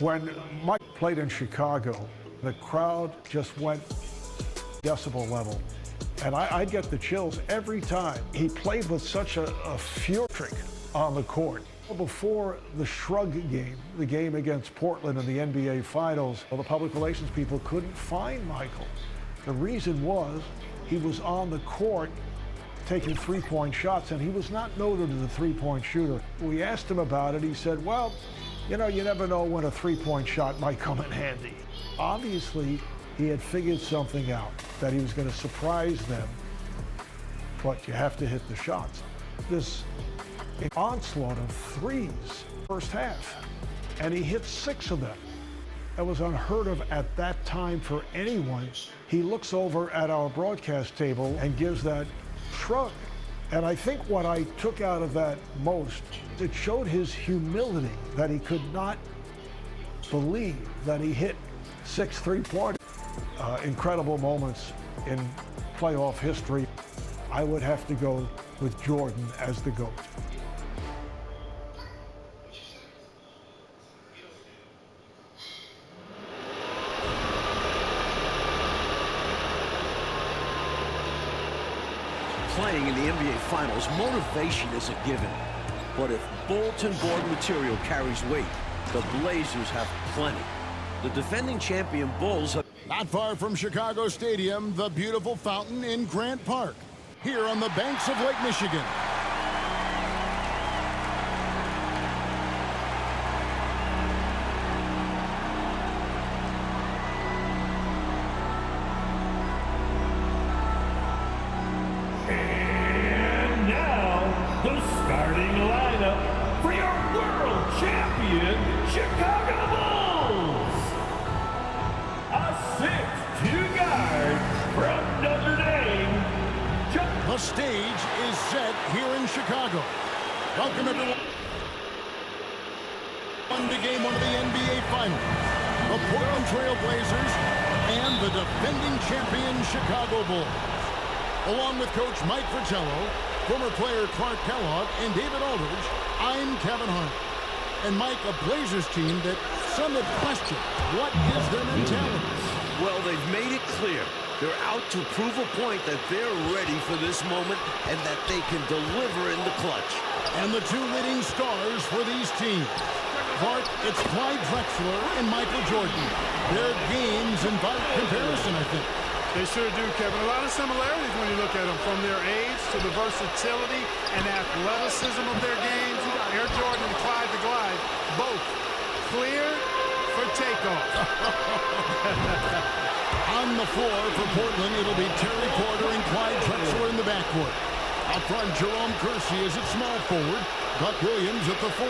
When Mike played in Chicago, the crowd just went decibel level. And I'd get the chills every time. He played with such a fury on the court. Before the Shrug game, the game against Portland in the NBA Finals, well, the public relations people couldn't find Michael. The reason was he was on the court taking three-point shots, and he was not noted as a three-point shooter. We asked him about it. He said, well, you know, you never know when a three-point shot might come in handy. Obviously, he had figured something out, that he was going to surprise them, but you have to hit the shots. This onslaught of threes first half, and he hit 6 of them. That was unheard of at that time for anyone. He looks over at our broadcast table and gives that shrug. And I think what I took out of that most, it showed his humility, that he could not believe that he hit 6 3-pointers. Incredible moments in playoff history. I would have to go with Jordan as the GOAT. Playing in the NBA Finals, motivation is a given. But if bulletin board material carries weight, the Blazers have plenty. The defending champion Bulls have... Not far from Chicago Stadium, the beautiful fountain in Grant Park, here on the banks of Lake Michigan. And now, the starting lineup for your world champion, Chicago Bulls. A 6'2" guard from Notre Dame. The stage is set here in Chicago. Welcome everyone to Game 1 of the NBA Finals. The Portland Trail Blazers and the defending champion Chicago Bulls. Along with Coach Mike Fratello, former player Clark Kellogg, and David Aldridge, I'm Kevin Hart. And Mike, a Blazers team that some have questioned. What is their mentality? Well, they've made it clear. They're out to prove a point that they're ready for this moment and that they can deliver in the clutch. And the two leading stars for these teams. Clark, it's Clyde Drexler and Michael Jordan. Their games invite comparison, I think. They sure do, Kevin. A lot of similarities when you look at them, from their age to the versatility and athleticism of their games. Air Jordan and Clyde the Glide, both clear for takeoff. On the floor for Portland, it'll be Terry Porter and Clyde Drexler in the backcourt. Up front, Jerome Kersey is at small forward. Buck Williams at the 4.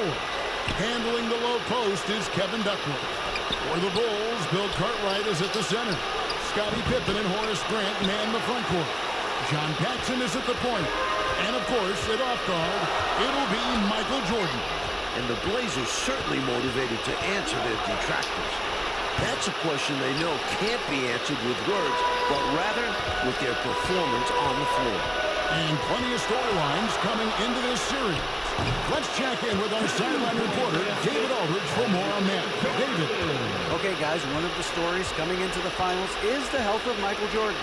Handling the low post is Kevin Duckworth. For the Bulls, Bill Cartwright is at the center. Scottie Pippen and Horace Grant man the front court. John Paxson is at the point. And of course, at off guard, it'll be Michael Jordan. And the Blazers certainly motivated to answer their detractors. That's a question they know can't be answered with words, but rather with their performance on the floor. And plenty of storylines coming into this series. Let's check in with our sideline reporter, David Aldridge, for more on that. David. Okay, guys, one of the stories coming into the finals is the health of Michael Jordan.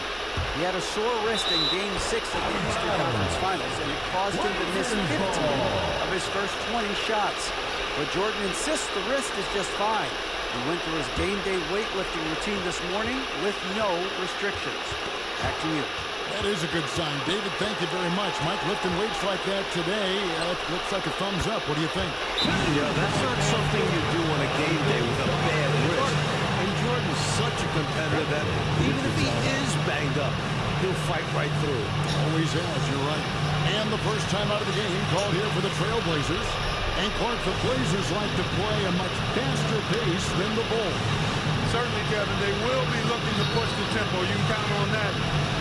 He had a sore wrist in Game 6 of the Eastern Conference Finals, and it caused him to miss 15 of his first 20 shots. But Jordan insists the wrist is just fine. He went through his game day weightlifting routine this morning with no restrictions. Back to you. That is a good sign. David, thank you very much. Mike, lifting weights like that today, looks like a thumbs up. What do you think? Yeah, that's not something you do on a game day with a bad wrist. And Jordan's such a competitor that even if he is banged up, he'll fight right through. Always has, you're right. And the first time out of the game called here for the Trailblazers. And Clark, the Blazers like to play a much faster pace than the Bulls. Certainly, Kevin, they will be looking to push the tempo. You can count on that.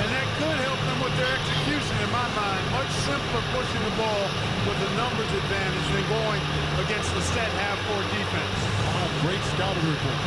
And that could help them with their execution, in my mind. Much simpler pushing the ball with a numbers advantage than going against the set half-court defense. Great scouting report.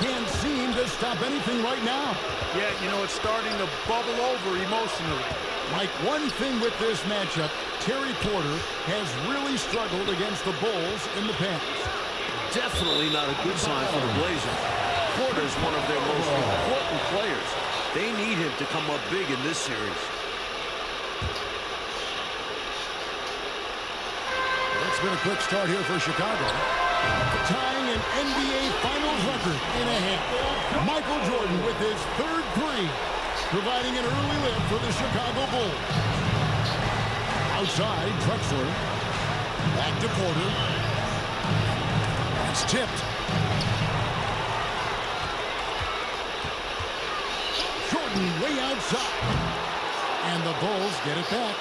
can't seem to stop anything right now. Yeah, you know, it's starting to bubble over emotionally. Mike, one thing with this matchup, Terry Porter has really struggled against the Bulls in the past. Definitely not a good sign for the Blazers. Porter's one of their most important players. They need him to come up big in this series. It's been a quick start here for Chicago. Tying an NBA Finals record in a half. Michael Jordan with his third three, providing an early lift for the Chicago Bulls. Outside, Drexler. Back to Porter. It's tipped. Jordan way outside. And the Bulls get it back.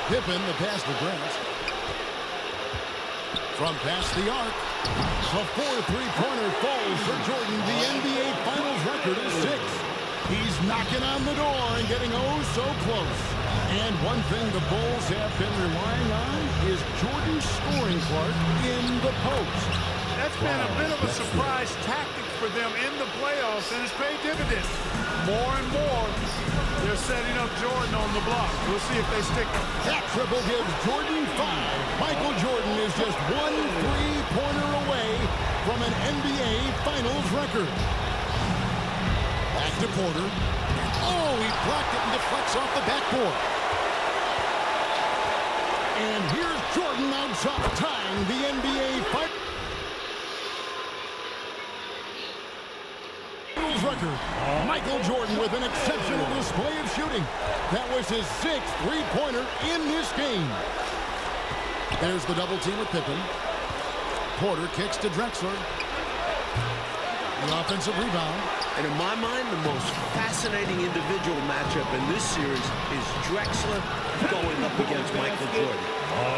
Pippen, the pass to Grant. From past the arc. A 4 3-pointer falls for Jordan. The NBA Finals record is 6. He's knocking on the door and getting oh so close. And one thing the Bulls have been relying on is Jordan scoring Clark in the post. That's been a bit of a surprise tactic for them in the playoffs, and it's paid dividends. More and more, they're setting up Jordan on the block. We'll see if they stick him. That triple gives Jordan 5. Michael Jordan is just 1 3-pointer away from an NBA Finals record. Back to Porter. Oh, he blocked it and deflects off the backboard. And here's Jordan outside, tying the NBA Finals record. Michael Jordan with an exceptional display of shooting. That was his 6th three-pointer in this game. There's the double team with Pippen. Porter kicks to Drexler. The offensive rebound. And in my mind, the most fascinating individual matchup in this series is Drexler going up against Michael Jordan.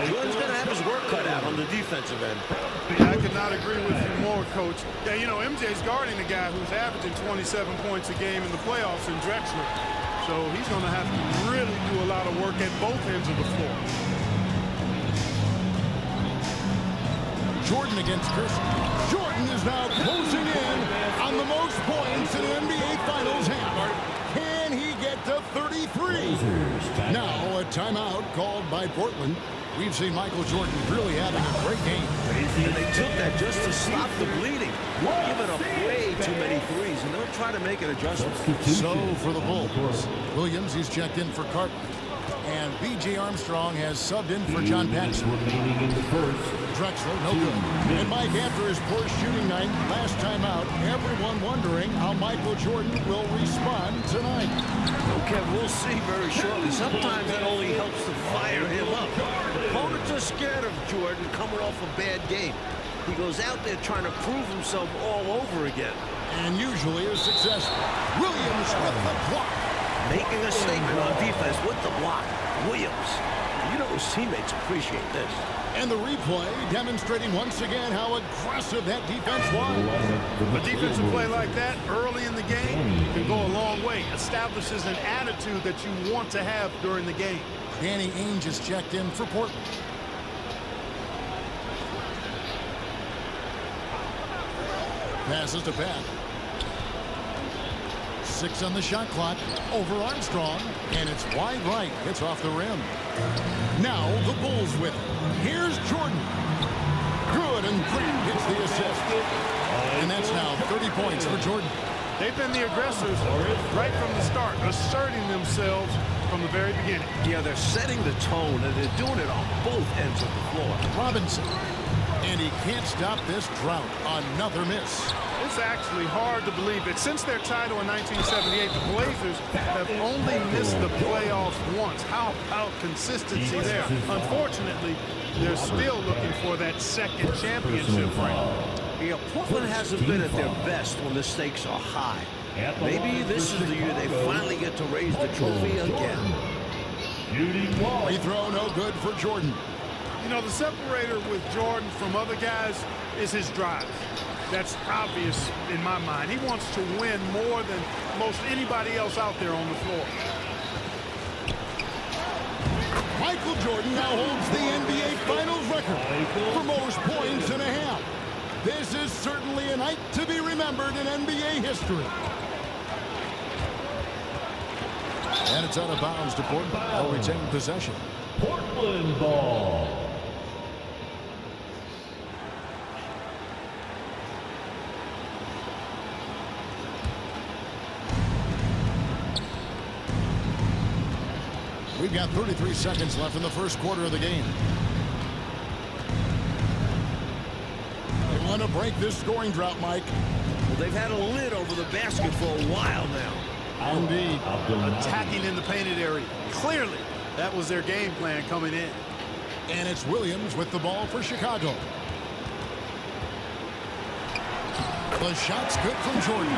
Jordan's going to have his work cut out on the defensive end. Yeah, I could not agree with you more, Coach. Yeah, you know, MJ's guarding a guy who's averaging 27 points a game in the playoffs in Drexler. So he's going to have to really do a lot of work at both ends of the floor. Jordan against Kersey. Jordan is now closing in on the most points in an NBA Finals half. Can he get to 33? Now a timeout called by Portland. We've seen Michael Jordan really having a great game. And they took that just to stop the bleeding. Giving up way too many threes, and they'll try to make an adjustment. So for the Bulls, Williams, he's checked in for Carton. And B.J. Armstrong has subbed in for John Paxson. Drexler, no good. And Mike, after his poor shooting night last time out, everyone wondering how Michael Jordan will respond tonight. Okay, we'll see very shortly. Sometimes that only helps to fire him up. Opponents are scared of Jordan coming off a bad game. He goes out there trying to prove himself all over again. And usually is successful. Williams with the block. Making a statement on defense with the block. Williams. You know his teammates appreciate this. And the replay demonstrating once again how aggressive that defense was. A defensive play like that early in the game can go a long way. Establishes an attitude that you want to have during the game. Danny Ainge has checked in for Portland. Passes to Pat. 6 on the shot clock. Over Armstrong. And it's wide right. It's off the rim. Now the Bulls with it. Here's Jordan. Good, and Grant gets the assist. And that's now 30 points for Jordan. They've been the aggressors right from the start, asserting themselves from the very beginning. Yeah, they're setting the tone, and they're doing it on both ends of the floor. Robinson. And he can't stop this drought. Another miss. It's actually hard to believe that since their title in 1978, the Blazers have only missed the playoffs once. How about consistency there? Unfortunately, they're still looking for that second championship ring. Yeah, Portland hasn't been at their best when the stakes are high. Maybe this is the year they finally get to raise the trophy again. Free throw no good for Jordan. You know, the separator with Jordan from other guys is his drive. That's obvious in my mind. He wants to win more than most anybody else out there on the floor. Michael Jordan now holds the NBA Finals record for most points in a half. This is certainly a night to be remembered in NBA history. And it's out of bounds to Portland. They'll retain possession. Portland ball. We've got 33 seconds left in the first quarter of the game. They want to break this scoring drought, Mike. Well, they've had a lid over the basket for a while now. Indeed. Attacking in the painted area. Clearly, that was their game plan coming in. And it's Williams with the ball for Chicago. The shot's good from Jordan.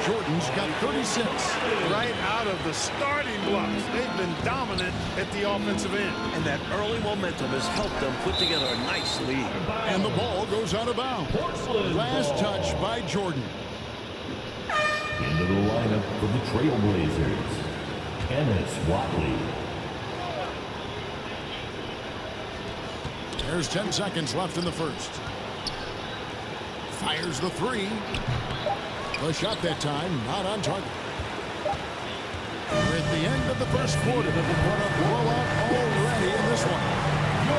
Jordan's got 36. Right out of the starting blocks. They've been dominant at the offensive end. And that early momentum has helped them put together a nice lead. And the ball goes out of bounds. Last touch by Jordan. Into the lineup for the Trailblazers, Ennis Watley. There's 10 seconds left in the first. Fires the three. The shot that time, not on target. We're at the end of the first quarter. What a blowout already in this one.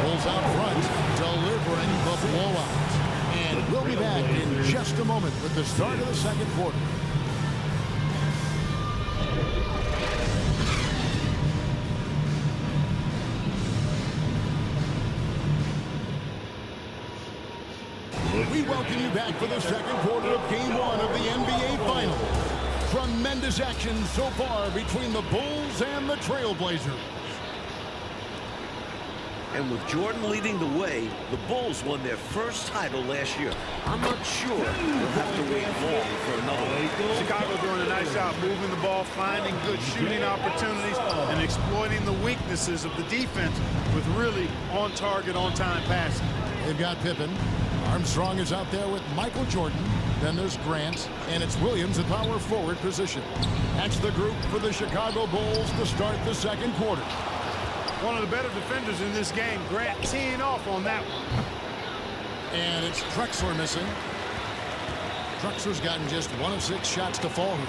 Bulls out front, delivering the blowout. And we'll be back in just a moment with the start of the second quarter. We welcome you back for the second quarter of Game 1 of the NBA Finals. Tremendous action so far between the Bulls and the Trailblazers. And with Jordan leading the way, the Bulls won their first title last year. I'm not sure they'll have to wait long for another one. Chicago doing a nice job moving the ball, finding good shooting opportunities, and exploiting the weaknesses of the defense with really on-target, on-time passing. They've got Pippen. Armstrong is out there with Michael Jordan. Then there's Grant, and it's Williams at power forward position. That's the group for the Chicago Bulls to start the second quarter. One of the better defenders in this game, Grant teeing off on that one. And it's Drexler missing. Drexler's gotten just 1 of 6 shots to fall here.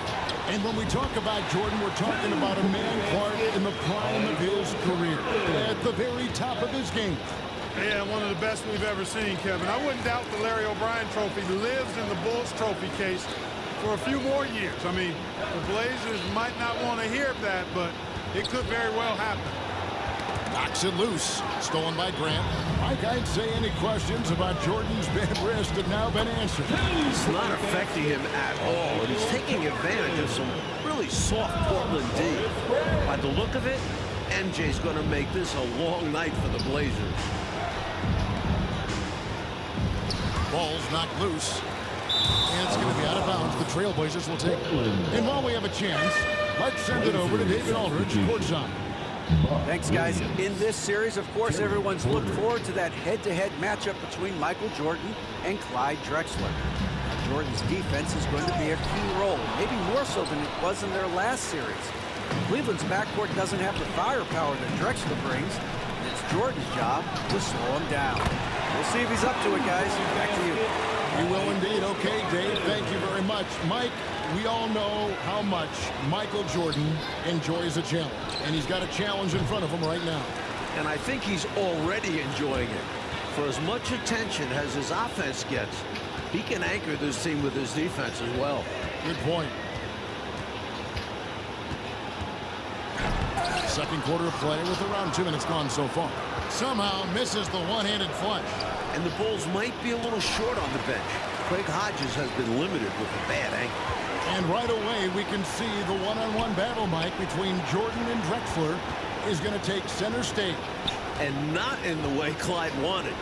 And when we talk about Jordan, we're talking about a man, Clark, in the prime of his career. At the very top of his game. Yeah, one of the best we've ever seen, Kevin. I wouldn't doubt the Larry O'Brien trophy lives in the Bulls trophy case for a few more years. I mean, the Blazers might not want to hear that, but it could very well happen. Knocks it loose. Stolen by Grant. Mike, I'd say any questions about Jordan's bad wrist have now been answered. It's not affecting him at all, and he's taking advantage of some really soft Portland D. By the look of it, MJ's going to make this a long night for the Blazers. Ball's knocked loose. And it's going to be out of bounds. The Trailblazers will take it. And while we have a chance, let's send it over to David Aldridge, courtside. Thanks, guys. In this series, of course, everyone's looked forward to that head-to-head matchup between Michael Jordan and Clyde Drexler. Now, Jordan's defense is going to be a key role, maybe more so than it was in their last series. Cleveland's backcourt doesn't have the firepower that Drexler brings, and it's Jordan's job to slow him down. We'll see if he's up to it, guys. Back to you. You will indeed. Okay, Dave, thank you very much. Mike, we all know how much Michael Jordan enjoys a challenge, and he's got a challenge in front of him right now. And I think he's already enjoying it. For as much attention as his offense gets, he can anchor this team with his defense as well. Good point. Second quarter of play with around 2 minutes gone so far. Somehow misses the one-handed flush. And the Bulls might be a little short on the bench. Craig Hodges has been limited with a bad ankle. And right away, we can see the one-on-one battle, Mike, between Jordan and Drexler is going to take center stage. And not in the way Clyde wanted.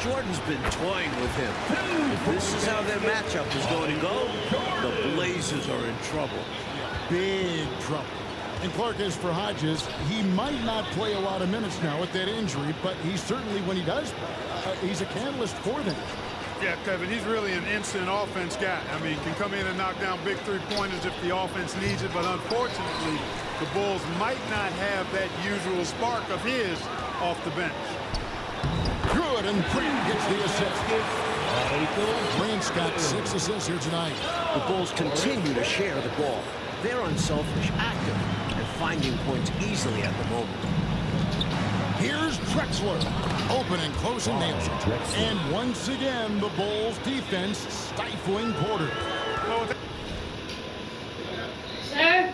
Jordan's been toying with him. If this is how their matchup is going to go, the Blazers are in trouble. Big trouble. And Clark, as for Hodges, he might not play a lot of minutes now with that injury, but he certainly, when he does play, he's a catalyst for them. Yeah, Kevin, he's really an instant offense guy. I mean, can come in and knock down big three-pointers if the offense needs it, but unfortunately, the Bulls might not have that usual spark of his off the bench. Good, and Grant gets the assist. Grant's got 6 assists here tonight. The Bulls continue to share the ball. They're unselfish, active, and finding points easily at the moment. Here's Drexler. Open and close and nails it. And once again, the Bulls defense stifling Porter. Sir?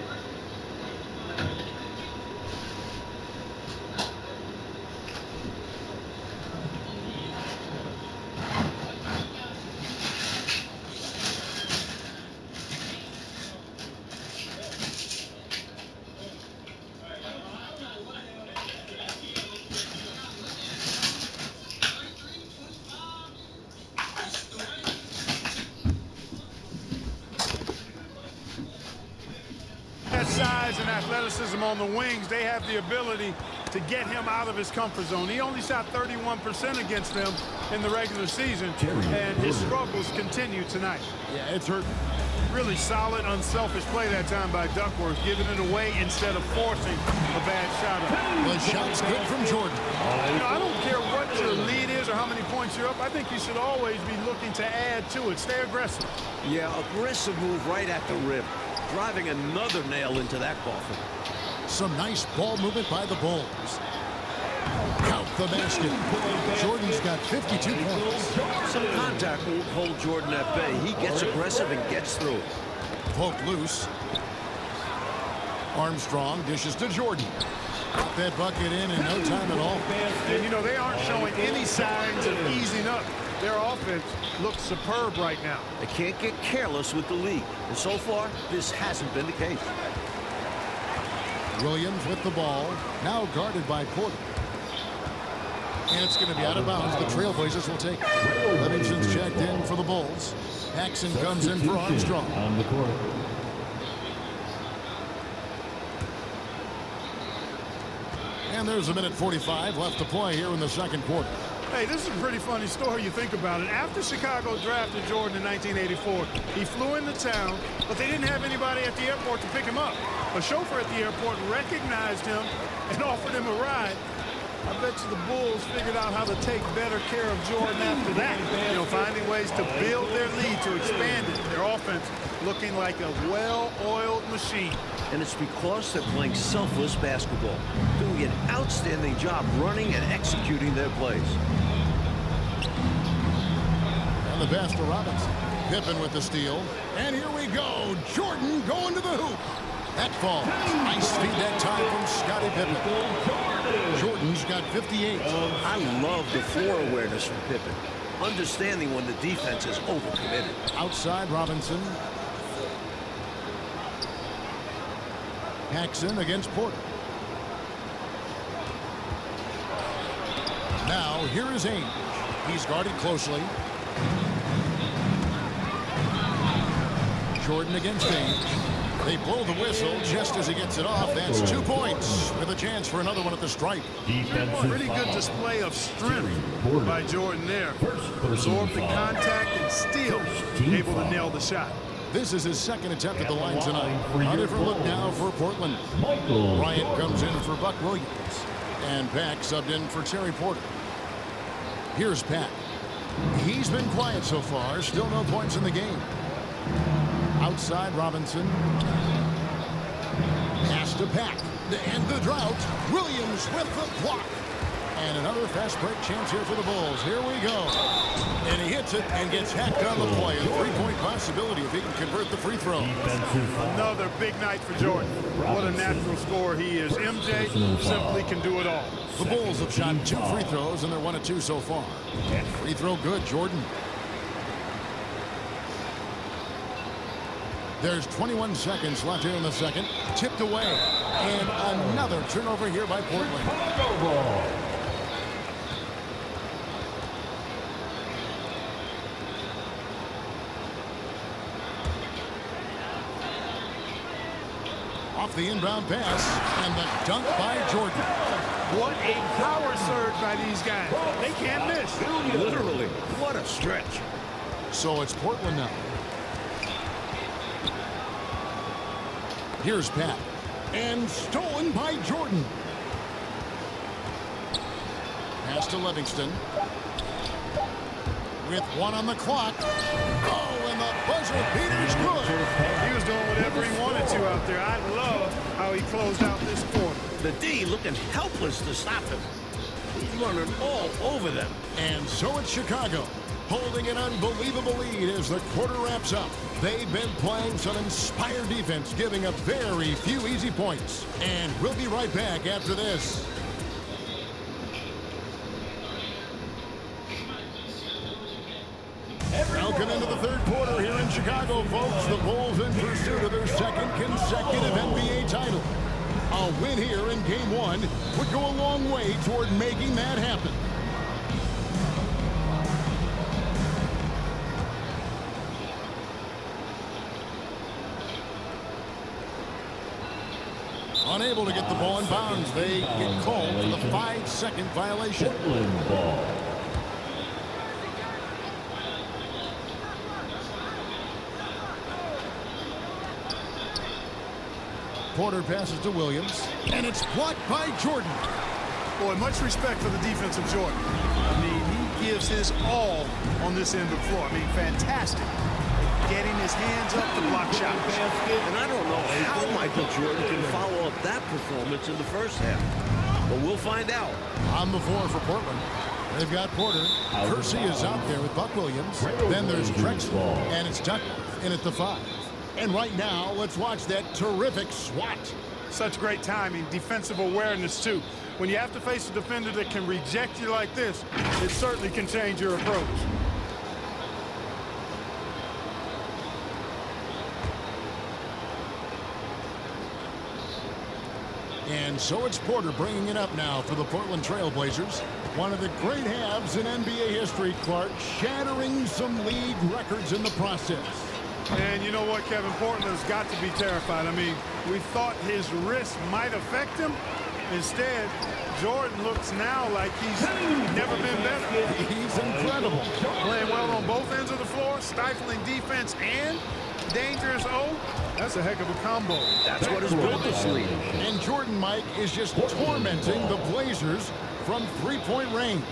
That size and athleticism on the wings, they have the ability to get him out of his comfort zone. He only shot 31% against them in the regular season, and his struggles continue tonight. Yeah, it's hurt. Really solid, unselfish play that time by Duckworth, giving it away instead of forcing a bad shot up. The shot's good from Jordan. You know, I don't care what your lead is or how many points you're up. I think you should always be looking to add to it. Stay aggressive. Yeah, aggressive move right at the rim, driving another nail into that coffin. Some nice ball movement by the Bulls. Count the basket. Jordan's got 52 points. Some contact won't hold Jordan at bay. He gets aggressive and gets through it. Poked loose. Armstrong dishes to Jordan. Got that bucket in no time at all. And, you know, they aren't showing any signs of easing up. Their offense looks superb right now. They can't get careless with the lead. And so far, this hasn't been the case. Williams with the ball. Now guarded by Porter. And it's going to be out of bounds. The Trailblazers will take it. Livingston's checked in for the Bulls. Paxson comes in for Armstrong. On the court. And there's a minute 45 left to play here in the second quarter. Hey, this is a pretty funny story you think about it. After Chicago drafted Jordan in 1984, he flew into town, but they didn't have anybody at the airport to pick him up. A chauffeur at the airport recognized him and offered him a ride. I bet you the Bulls figured out how to take better care of Jordan after that. You know, finding ways to build their lead, to expand it. Their offense looking like a well-oiled machine. And it's because they're playing selfless basketball, doing an outstanding job running and executing their plays. And the pass to Robinson. Pippen with the steal. And here we go. Jordan going to the hoop. That falls. Nice feed that time from Scottie Pippen. Jordan's got 58. I love the floor awareness from Pippen, understanding when the defense is overcommitted. Outside Robinson. Paxson against Porter. Now here is Ainge. He's guarded closely. Jordan against Ainge. They blow the whistle just as he gets it off. That's 2 points with a chance for another one at the stripe. Pretty good display of strength by Jordan there. Absorbed the contact and still able to nail the shot. This is his second attempt at the line tonight. A different look now for Portland. Bryant comes in for Buck Williams. And Pack subbed in for Terry Porter. Here's Pack. He's been quiet so far. Still no points in the game. Outside Robinson. Pass to Pack. To end the drought. Williams with the block. And another fast break chance here for the Bulls. Here we go. And he hits it and gets hacked on the play. A three-point possibility if he can convert the free throw. Another big night for Jordan. What a natural scorer he is. MJ simply can do it all. The Bulls have shot 2 free throws, and they're 1 of 2 so far. Free throw good, Jordan. There's 21 seconds left here in the second. Tipped away. And another turnover here by Portland. Off the inbound pass, and the dunk by Jordan. What a power surge by these guys. They can't miss. Literally, what a stretch. So it's Portland now. Here's Pat. And stolen by Jordan. Pass to Livingston. With one on the clock. Oh, and the buzzer beater's good. He was doing whatever he wanted to out there. I love how he closed out this quarter. The D looking helpless to stop him. He's running all over them. And so it's Chicago, holding an unbelievable lead as the quarter wraps up. They've been playing some inspired defense, giving up very few easy points. And we'll be right back after this. Welcome into the third quarter here in Chicago, folks. The Bulls in pursuit of their second consecutive NBA title. A win here in Game 1 would go a long way toward making that happen. Unable to get the ball in bounds. They get called for the 5-second violation. Portland ball. Porter passes to Williams, and it's blocked by Jordan. Boy, much respect for the defense of Jordan. I mean, he gives his all on this end of the floor. I mean, fantastic. Getting his hands up to block shots. And I don't know how Michael Jordan can follow up that performance in the first half. But we'll find out. On the floor for Portland. They've got Porter. Kersey is out there with Buck Williams. Then there's Drexler, and it's Duckworth in at the 5. And right now, let's watch that terrific swat. Such great timing, defensive awareness, too. When you have to face a defender that can reject you like this, it certainly can change your approach. And so it's Porter bringing it up now for the Portland Trail Blazers. One of the great halves in NBA history, Clark, shattering some league records in the process. And you know what, Kevin? Portland's got to be terrified. I mean, we thought his wrist might affect him. Instead, Jordan looks now like he's never been better. He's incredible. Playing well on both ends of the floor, stifling defense and dangerous O. That's a heck of a combo. That's what has built this lead. And Jordan, Mike, is just tormenting the Blazers from three-point range.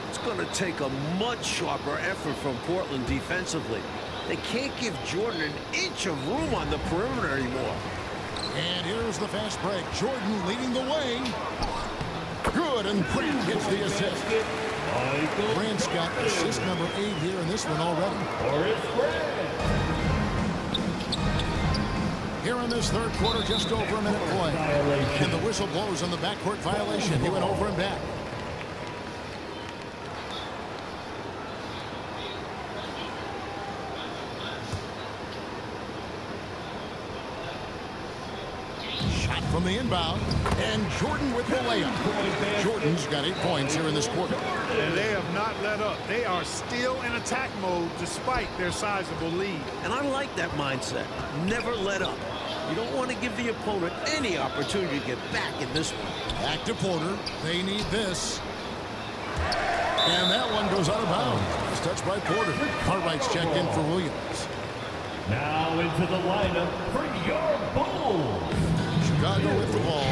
It's going to take a much sharper effort from Portland defensively. They can't give Jordan an inch of room on the perimeter anymore. And here's the fast break. Jordan leading the way. Good, and Grant gets the assist. Grant's got assist number 8 here in this one already. Here in this third quarter, just over a minute play. And the whistle blows on the backcourt violation. He went over and back. Shot from the inbound, and Jordan with the layup. Jordan's got 8 points here in this quarter. And they have not let up. They are still in attack mode despite their sizable lead. And I like that mindset. Never let up. You don't want to give the opponent any opportunity to get back in this one. Back to Porter. They need this. And that one goes out of bounds. It's touched by Porter. Cartwright's checked in for Williams. Now into the lineup for your Bulls. Chicago with the ball.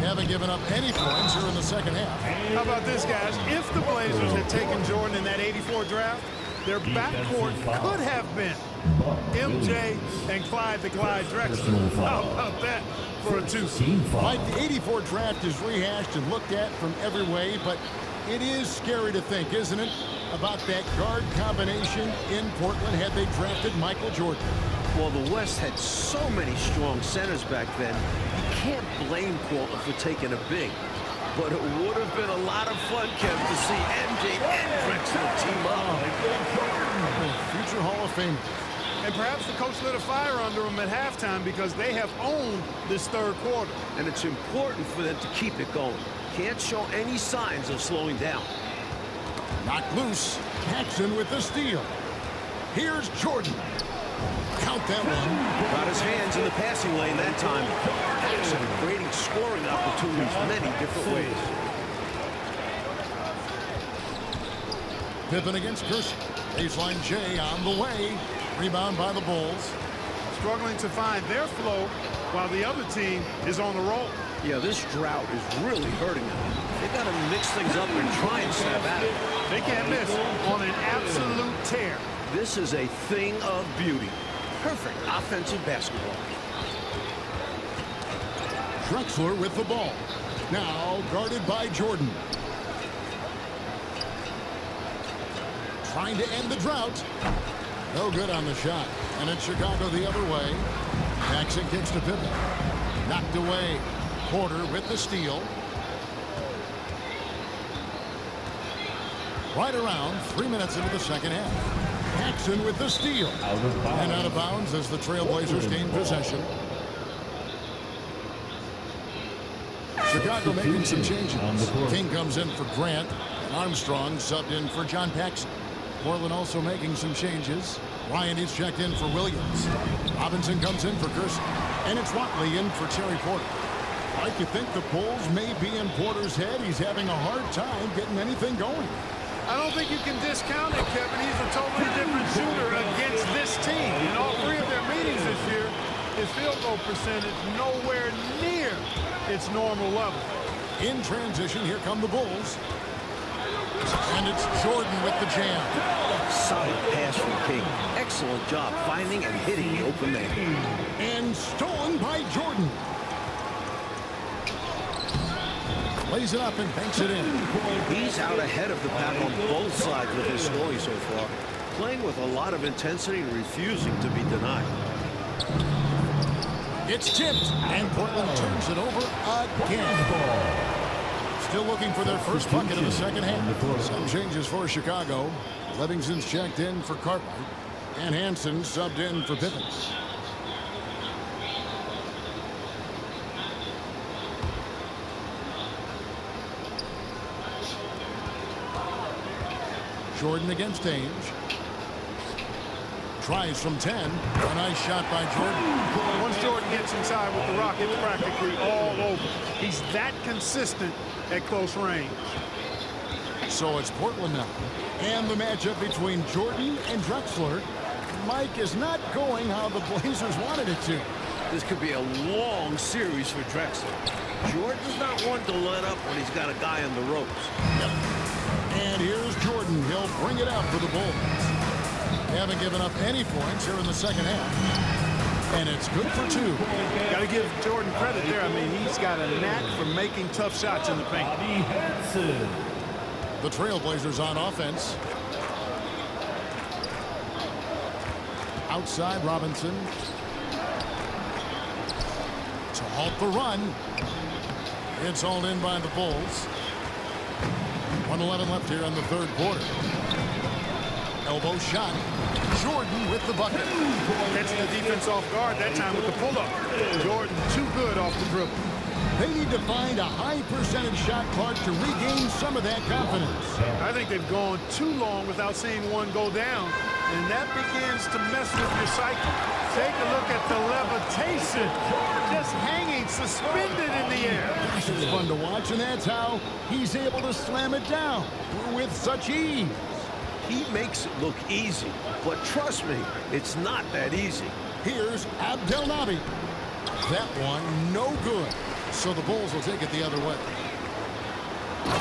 Haven't given up any points here in the second half. How about this, guys? If the Blazers had taken Jordan in that 84 draft, their backcourt could have been MJ and Clyde the Glide Drexler. How about that for a 2? Like the 84 draft is rehashed and looked at from every way, but it is scary to think, isn't it, about that guard combination in Portland had they drafted Michael Jordan. Well, the West had so many strong centers back then, you can't blame Portland for taking a big. But it would have been a lot of fun, Kev, to see MJ and Drexler team up. Future Hall of Fame. And perhaps the coach lit a fire under them at halftime because they have owned this third quarter. And it's important for them to keep it going. Can't show any signs of slowing down. Knocked loose. Paxson with the steal. Here's Jordan. Count that one. Got his hands in the passing lane that time. Paxson creating scoring opportunities many different ways. Pippen against Kersey. Baseline J on the way. Rebound by the Bulls. Struggling to find their flow while the other team is on the roll. Yeah, this drought is really hurting them. They got to mix things up and try and snap at it. They can't miss on an absolute tear. This is a thing of beauty. Perfect offensive basketball. Drexler with the ball. Now guarded by Jordan. Trying to end the drought. No good on the shot. And it's Chicago the other way. Jackson kicks to Pippen. Knocked away. Porter with the steal. Right around 3 minutes into the second half. Jackson with the steal. And out of bounds as the Trailblazers gain possession. Chicago making some changes. King comes in for Grant. Armstrong subbed in for John Paxson. Portland also making some changes. Ryan is checked in for Williams. Robinson comes in for Kersey. And it's Watley in for Terry Porter. Mike, you think the Bulls may be in Porter's head? He's having a hard time getting anything going. I don't think you can discount it, Kevin. He's a totally different shooter against this team. In all three of their meetings this year, his field goal percentage nowhere near its normal level. In transition, here come the Bulls. And it's Jordan with the jam. Solid pass from King. Excellent job finding and hitting the open man. And stolen by Jordan. Lays it up and banks it in. He's out ahead of the pack on both sides with his scoring so far. Playing with a lot of intensity and refusing to be denied. It's tipped, and Portland turns it over again. Still looking for their first bucket of the second half. Some changes for Chicago. Livingston's checked in for Cartwright, and Hansen subbed in for Pippen. Jordan against Ainge. Tries from 10. A nice shot by Jordan. Once Jordan gets inside with the rock, it's practically all over. He's that consistent at close range. So it's Portland now. And the matchup between Jordan and Drexler. Mike is not going how the Blazers wanted it to. This could be a long series for Drexler. Jordan's not one to let up when he's got a guy on the ropes. And here's Jordan. He'll bring it out for the Bulls. They haven't given up any points here in the second half. And it's good for 2. Got to give Jordan credit there. I mean, he's got a knack for making tough shots in the paint. The Trailblazers on offense. Outside Robinson. To halt the run. It's hauled in by the Bulls. 1:11 left here in the third quarter. Elbow shot. Jordan with the bucket. Catching the defense off guard that time with the pull-up. Jordan too good off the dribble. They need to find a high percentage shot, Clark, to regain some of that confidence. I think they've gone too long without seeing one go down, and that begins to mess with your psyche. Take a look at the levitation. Just hanging, suspended in the air. Gosh, it's fun to watch, and that's how he's able to slam it down with such ease. He makes it look easy, but trust me, it's not that easy. Here's Abdelnaby. That one, no good. So the Bulls will take it the other way.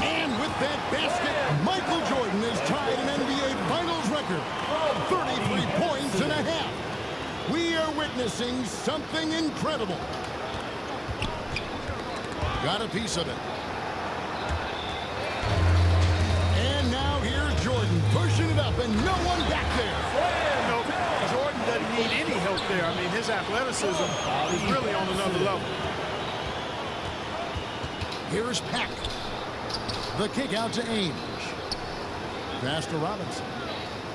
And with that basket, Michael Jordan has tied an NBA Finals record. 33 points and a half. We are witnessing something incredible. Got a piece of it. And now here's Jordan pushing it up and no one back there. No, Jordan doesn't need any help there. I mean, his athleticism is really on another level. Here's Pack. The kick out to Ainge. Pass to Robinson.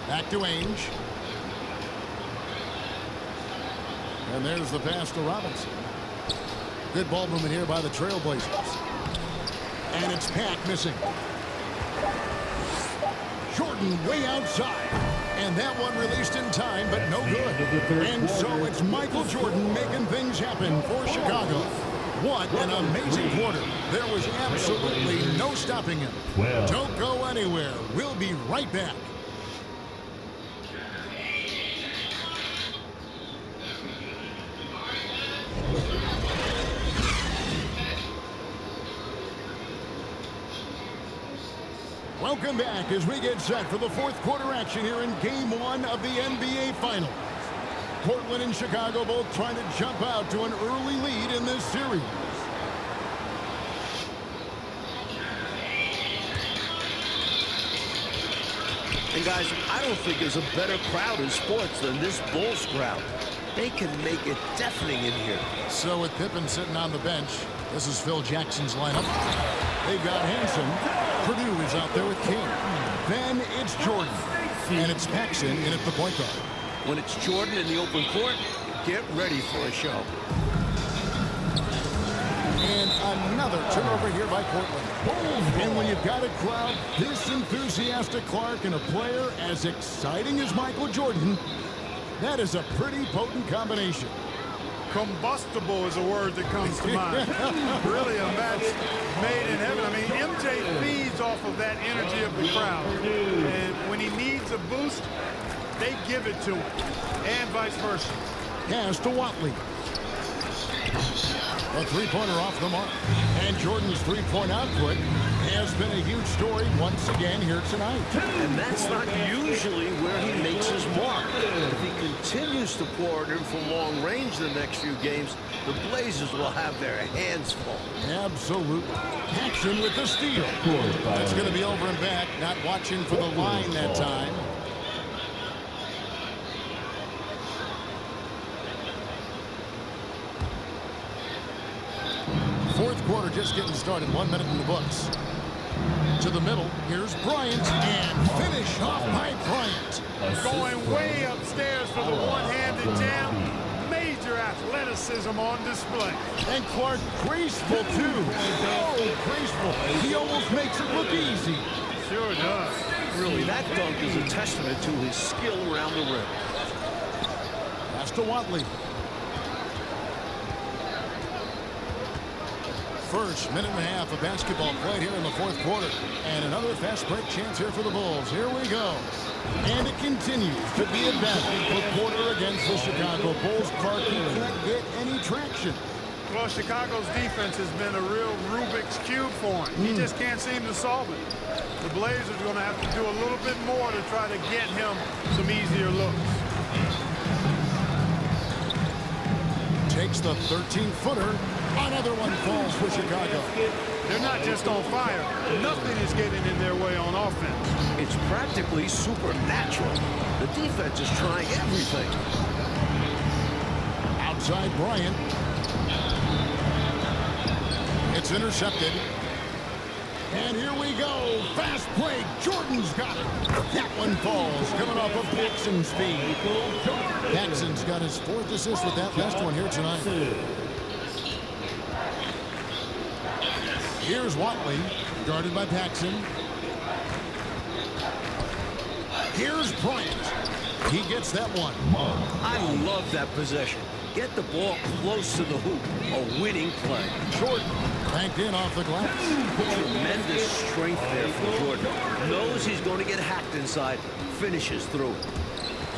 Back to Ainge. And there's the pass to Robinson. Good ball movement here by the Trailblazers. And it's Pack missing. Jordan way outside. And that one released in time, but no good. And so it's Michael Jordan making things happen for Chicago. What an amazing quarter. There was absolutely no stopping him. Don't go anywhere. We'll be right back. Welcome back as we get set for the fourth quarter action here in Game 1 of the NBA Finals. Portland and Chicago both trying to jump out to an early lead in this series. And guys, I don't think there's a better crowd in sports than this Bulls crowd. They can make it deafening in here. So with Pippen sitting on the bench, this is Phil Jackson's lineup. They've got Hanson. Purdue is out there with King. Then it's Jordan. And it's Paxson in at the point guard. When it's Jordan in the open court, get ready for a show. And another turnover here by Portland. And when you've got a crowd this enthusiastic, Clark, and a player as exciting as Michael Jordan, that is a pretty potent combination. Combustible is a word that comes to mind. Really a match made in heaven. I mean, MJ feeds off of that energy of the crowd. And when he needs a boost, they give it to him. And vice versa. Pass to Watley. A three-pointer off the mark. And Jordan's three-point output has been a huge story once again here tonight. And that's not usually where he makes his mark. If he continues to pour it in from long range the next few games, the Blazers will have their hands full. Absolutely. Paxson with the steal. That's going to be over and back. Not watching for the line that time. Fourth quarter just getting started. 1 minute in the books. To the middle. Here's Bryant. And finish off by Bryant. Going way upstairs for the one-handed jam. Major athleticism on display. And Clark graceful too. Oh, graceful. He almost makes it look easy. Sure does. Really, that dunk is a testament to his skill around the rim. Pass to Watley. First minute and a half of basketball played here in the fourth quarter. And another fast break chance here for the Bulls. Here we go. And it continues to be a battle for quarter against the Chicago Bulls. Clark, he can't get any traction. Well, Chicago's defense has been a real Rubik's Cube for him. He just can't seem to solve it. The Blazers are going to have to do a little bit more to try to get him some easier looks. Takes the 13-footer. Another one falls for Chicago. They're not just on fire. Nothing is getting in their way on offense. It's practically supernatural. The defense is trying everything. Outside Bryant. It's intercepted. And here we go. Fast break. Jordan's got it. That one falls. Coming off of Paxson's feed. Paxson's got his fourth assist with that last one here tonight. Here's Watley, guarded by Paxson. Here's Bryant. He gets that one. I love that possession. Get the ball close to the hoop. A winning play. Jordan banked in off the glass. Tremendous strength there for Jordan. Knows he's going to get hacked inside. Finishes through it.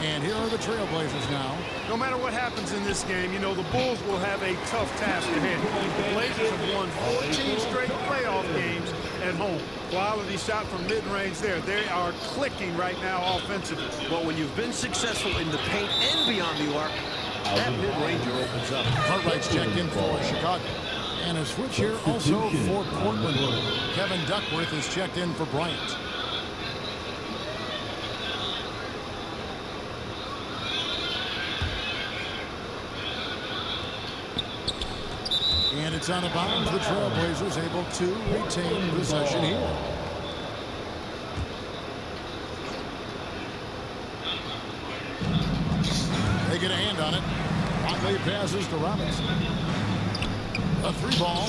And here are the Trailblazers now. No matter what happens in this game, you know, the Bulls will have a tough task ahead. The Blazers have won 14 straight playoff games at home. Quality shot from mid-range there. They are clicking right now offensively. But when you've been successful in the paint and beyond the arc, that mid-ranger opens up. Cartwright's checked in for Chicago. And a switch here also for Portland. Kevin Duckworth is checked in for Bryant. And it's out of bounds. The Trailblazers able to retain possession here. They get a hand on it. Watley passes to Robinson. A three ball.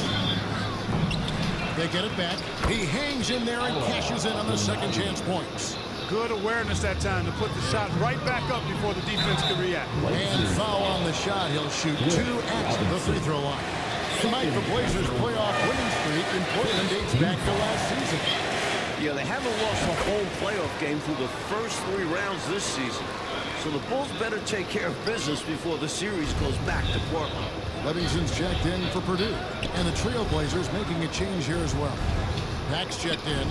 They get it back. He hangs in there and cashes in on the second chance points. Good awareness that time to put the shot right back up before the defense could react. And foul on the shot. He'll shoot 2 at the free throw line. Tonight, the Blazers' playoff winning streak in Portland dates back to last season. Yeah, they haven't lost a home playoff game through the first 3 rounds this season. So the Bulls better take care of business before the series goes back to Portland. Livingston's checked in for Purdue. And the Trailblazers making a change here as well. Pax checked in.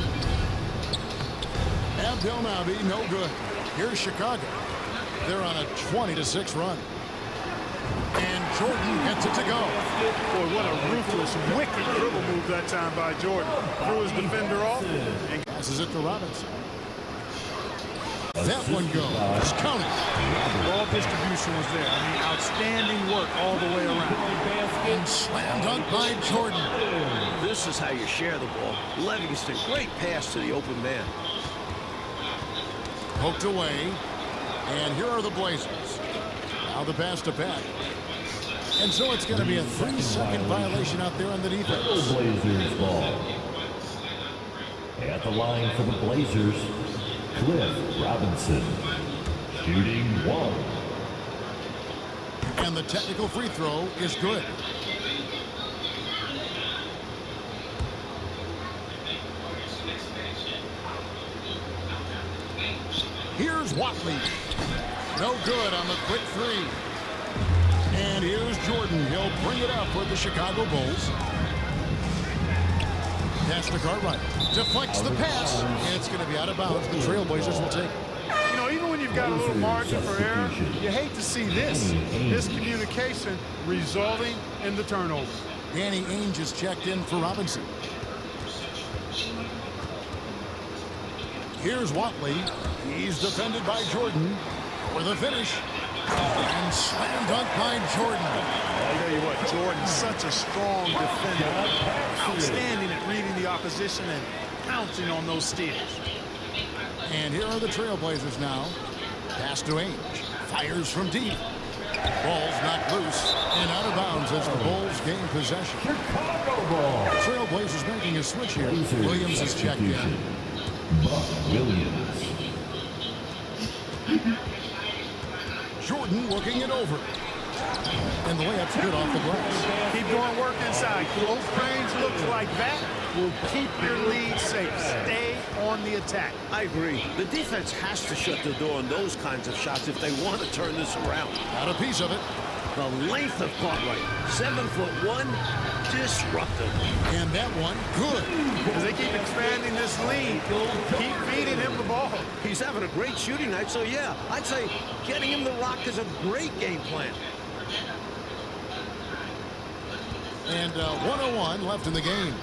Abdelnaby, no good. Here's Chicago. They're on a 20-6 run. And Jordan gets it to go. Boy, what a ruthless, wicked dribble move that time by Jordan. Threw his defender off and Passes it to Robinson. That one goes. Count it. ball distribution was there. I mean, outstanding work all the way around. And slam dunk by Jordan. This is how you share the ball. Livingston, great pass to the open man. Poked away. And here are the Blazers. Now the pass to Pat. And so it's going to be a 3-second violation out there on the defense. Blazers ball. At the line for the Blazers, Cliff Robinson. Shooting 1. And the technical free throw is good. Here's Watley. No good on the quick three. And here's Jordan. He'll bring it up for the Chicago Bulls. Pass to Cartwright. Deflects the pass. And it's going to be out of bounds. The Trailblazers will take it. You know, even when you've got a little margin for error, you hate to see this communication resulting in the turnover. Danny Ainge is checked in for Robinson. Here's Watley. He's defended by Jordan for the finish. And slam dunk by Jordan. I'll tell you what, Jordan's such a strong defender. Outstanding at reading the opposition and pouncing on those steals. And here are the Trailblazers now. Pass to Ainge. Fires from deep. Ball's knocked loose and out of bounds as the Bulls gain possession. Chicago ball. Trailblazers making a switch here. Williams is checked in. Buck Williams. Jordan working it over. And the layup's good off the glass. Keep doing work inside. Close range looks like that will keep your lead safe. Stay on the attack. I agree. The defense has to shut the door on those kinds of shots if they want to turn this around. Got a piece of it. The length of Cartwright, 7'1", disruptive. And that one, good. As they keep expanding this lead, keep feeding him the ball. He's having a great shooting night, so yeah, I'd say getting him the rock is a great game plan. And 1:01 left in the game.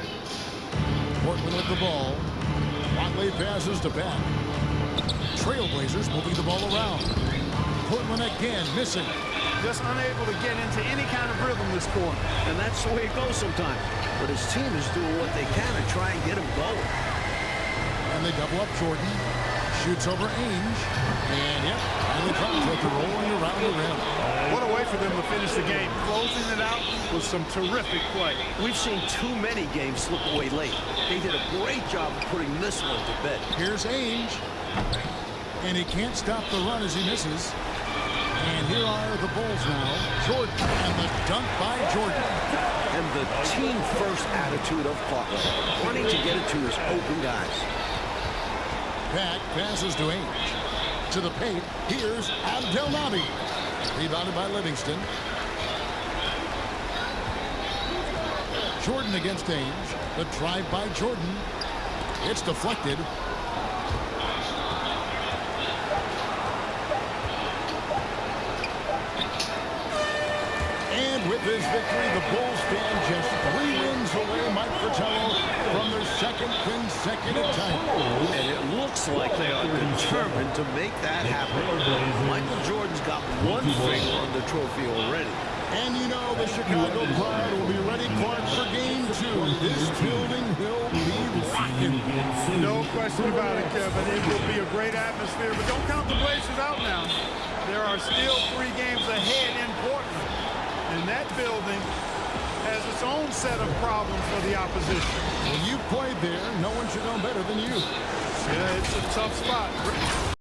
Portland with the ball. Watley passes to Pat. Trailblazers moving the ball around. Portland again missing. Just unable to get into any kind of rhythm this quarter. And that's the way it goes sometimes. But his team is doing what they can to try and get him going. And they double up Jordan. Shoots over Ainge. And yep, finally drops after rolling around the rim. What a way for them to finish the game. Closing it out with some terrific play. We've seen too many games slip away late. They did a great job of putting this one to bed. Here's Ainge. And he can't stop the run as he misses. And here are the Bulls now. Jordan and the dunk by Jordan. And the team-first attitude of Portland, wanting to get it to his open guys. Pat passes to Ainge. To the paint, here's Abdelnaby. Rebounded by Livingston. Jordan against Ainge. The drive by Jordan. It's deflected. And with this victory, the Bulls stand just 3 wins away, Mike Fratello, from their second consecutive title. And it looks like they are determined to make that happen. Michael Jordan's got one finger on the trophy already. And you know the Chicago crowd will be ready, Clark, for Game 2. This building will be rocking. No question about it, Kevin. It will be a great atmosphere. But don't count the Blazers out now. There are still 3 games ahead in Portland. And that building has its own set of problems for the opposition. When you played there, no one should know better than you. Yeah, it's a tough spot.